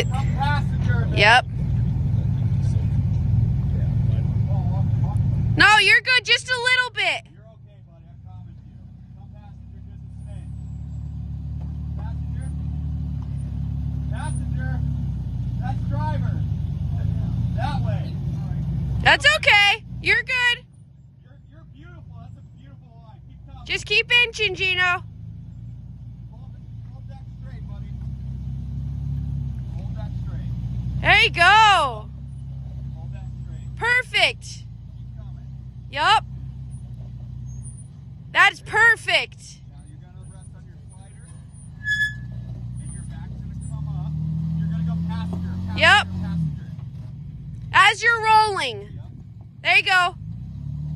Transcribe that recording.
Passenger. Yep. No, you're good. Just a little bit. You're okay, buddy. I promise you. Come passenger, just the same. Passenger. Passenger. That's driver. That way. That's okay. You're good. You're beautiful. That's a beautiful line. Keep coming. Just keep inching, Gino. Hold that straight, buddy. Hold that straight. There you go. Hold that straight. Perfect. Keep coming. Yup. That's perfect. Now you're going to rest on your slider. And your back's going to come up. You're going to go passenger. Yep. Passenger. As you're rolling. Yep. There you go.